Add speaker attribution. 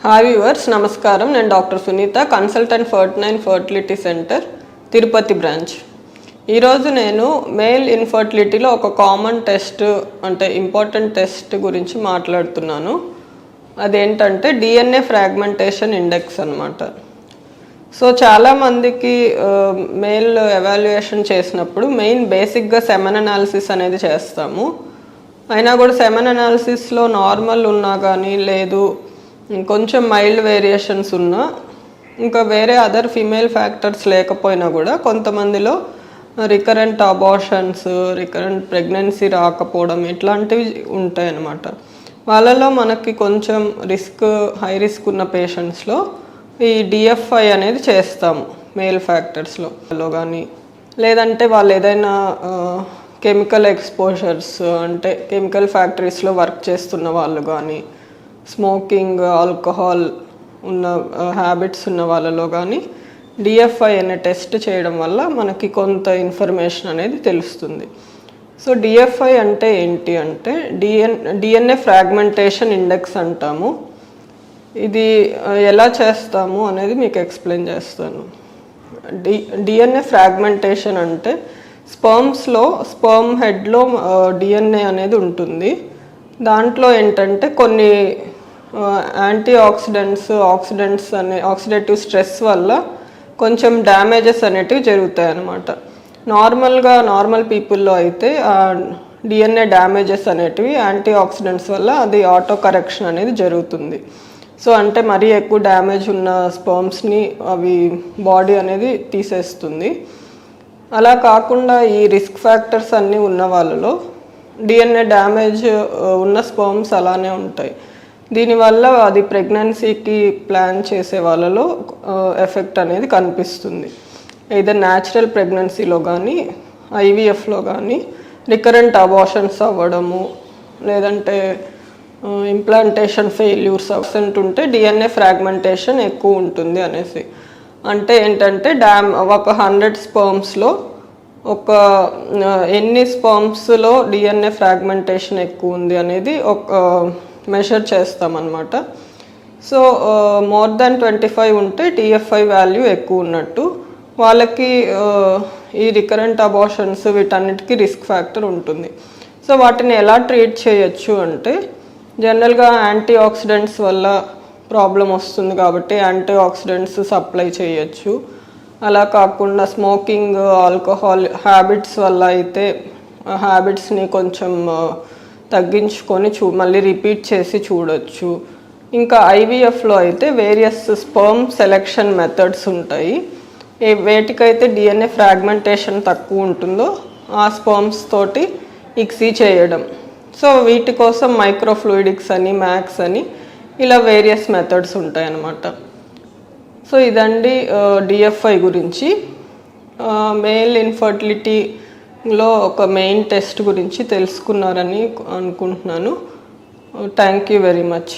Speaker 1: Hi viewers, నమస్కారం. నేను doctor Sunitha, consultant 49 fertility centre, Tirupati branch. ఈరోజు నేను మేల్ ఇన్ఫర్టిలిటీలో ఒక కామన్ టెస్ట్ అంటే ఇంపార్టెంట్ టెస్ట్ గురించి మాట్లాడుతున్నాను. అదేంటంటే డిఎన్ఏ ఫ్రాగ్మెంటేషన్ ఇండెక్స్ అన్నమాట. సో చాలామందికి మేల్ ఎవాల్యుయేషన్ చేసినప్పుడు బేసిక్గా సెమెన్ అనాలిసిస్ అనేది చేస్తాము. అయినా కూడా సెమెన్ అనాలిసిస్లో నార్మల్ ఉన్నా కానీ లేదు కొంచెం మైల్డ్ వేరియేషన్స్ ఉన్నా ఇంకా వేరే అదర్ ఫీమేల్ ఫ్యాక్టర్స్ లేకపోయినా కూడా కొంతమందిలో రికరెంట్ అబార్షన్స్, రికరెంట్ ప్రెగ్నెన్సీ రాకపోవడం ఇట్లాంటివి ఉంటాయి అన్నమాట. వాళ్ళలో మనకి కొంచెం హై రిస్క్ ఉన్న పేషెంట్స్లో ఈ డిఎఫ్ఐ అనేది చేస్తాము మేల్ ఫ్యాక్టర్స్లో కానీ, లేదంటే వాళ్ళు ఏదైనా కెమికల్ ఎక్స్పోజర్స్ అంటే కెమికల్ ఫ్యాక్టరీస్లో వర్క్ చేస్తున్న వాళ్ళు కానీ, స్మోకింగ్, ఆల్కహాల్ ఉన్న హ్యాబిట్స్ ఉన్న వాళ్ళలో కానీ డిఎఫ్ఐ అనే టెస్ట్ చేయడం వల్ల మనకి కొంత ఇన్ఫర్మేషన్ అనేది తెలుస్తుంది. సో డిఎఫ్ఐ అంటే ఏంటి అంటే డిఎన్ఏ ఫ్రాగ్మెంటేషన్ ఇండెక్స్ అంటాము. ఇది ఎలా చేస్తాము అనేది మీకు ఎక్స్ప్లెయిన్ చేస్తాను. డిఎన్ఏ ఫ్రాగ్మెంటేషన్ అంటే స్పర్మ్ హెడ్లో డిఎన్ఏ అనేది ఉంటుంది. దాంట్లో ఏంటంటే కొన్ని ఆక్సిడెంట్స్ ఆక్సిడేటివ్ స్ట్రెస్ వల్ల కొంచెం డ్యామేజెస్ అనేటివి జరుగుతాయి అన్నమాట. నార్మల్ పీపుల్లో అయితే డిఎన్ఏ డ్యామేజెస్ అనేటివి యాంటీ ఆక్సిడెంట్స్ వల్ల అది ఆటో కరెక్షన్ అనేది జరుగుతుంది. సో అంటే మరీ ఎక్కువ డ్యామేజ్ ఉన్న స్పర్మ్స్ని అవి బాడీ అనేది తీసేస్తుంది. అలా కాకుండా ఈ రిస్క్ ఫ్యాక్టర్స్ అన్నీ ఉన్న వాళ్ళలో డిఎన్ఏ డ్యామేజ్ ఉన్న స్పర్మ్స్ అలానే ఉంటాయి. దీనివల్ల అది ప్రెగ్నెన్సీకి ప్లాన్ చేసే వాళ్ళలో ఎఫెక్ట్ అనేది కనిపిస్తుంది. ఏదైనా న్యాచురల్ ప్రెగ్నెన్సీలో కానీ, ఐవీఎఫ్లో కానీ రికరెంట్ అబార్షన్స్ అవ్వడము, లేదంటే ఇంప్లాంటేషన్ ఫెయిల్యూర్స్ ఉంటే డిఎన్ఏ ఫ్రాగ్మెంటేషన్ ఎక్కువ ఉంటుంది అనేసి. అంటే ఏంటంటే ఒక 100 స్పర్మ్స్లో ఎన్ని స్పర్మ్స్లో డిఎన్ఏ ఫ్రాగ్మెంటేషన్ ఎక్కువ ఉంది అనేది మెషర్ చేస్తామన్నమాట. సో మోర్ దాన్ 25 ఉంటే డిఎఫ్ఐ వాల్యూ ఎక్కువ ఉన్నట్టు. వాళ్ళకి ఈ రికరెంట్ అబార్షన్స్ వీటన్నిటికీ రిస్క్ ఫ్యాక్టర్ ఉంటుంది. సో వాటిని ఎలా ట్రీట్ చేయొచ్చు అంటే జనరల్గా యాంటీ ఆక్సిడెంట్స్ వల్ల ప్రాబ్లం వస్తుంది కాబట్టి యాంటీ ఆక్సిడెంట్స్ సప్లై చేయొచ్చు. అలా కాకుండా స్మోకింగ్, ఆల్కహాల్ హ్యాబిట్స్ వల్ల అయితే హ్యాబిట్స్ని కొంచెం తగ్గించుకొని మళ్ళీ రిపీట్ చేసి చూడొచ్చు. ఇంకా ఐవీఎఫ్లో అయితే వేరియస్ స్పర్మ్ సెలెక్షన్ మెథడ్స్ ఉంటాయి. వేటికైతే డిఎన్ఏ ఫ్రాగ్మెంటేషన్ తక్కువ ఉంటుందో ఆ స్పర్మ్స్ తోటి ఇక్సీ చేయడం. సో వీటి కోసం మైక్రోఫ్లూయిడిక్స్ అని, మ్యాక్స్ అని ఇలా వేరియస్ మెథడ్స్ ఉంటాయి అన్నమాట. సో ఇదండి డిఎఫ్ఐ గురించి. మేల్ ఇన్ఫర్టిలిటీలో ఒక మెయిన్ టెస్ట్ గురించి తెలుసుకున్నారని అనుకుంటున్నాను. Thank you very much.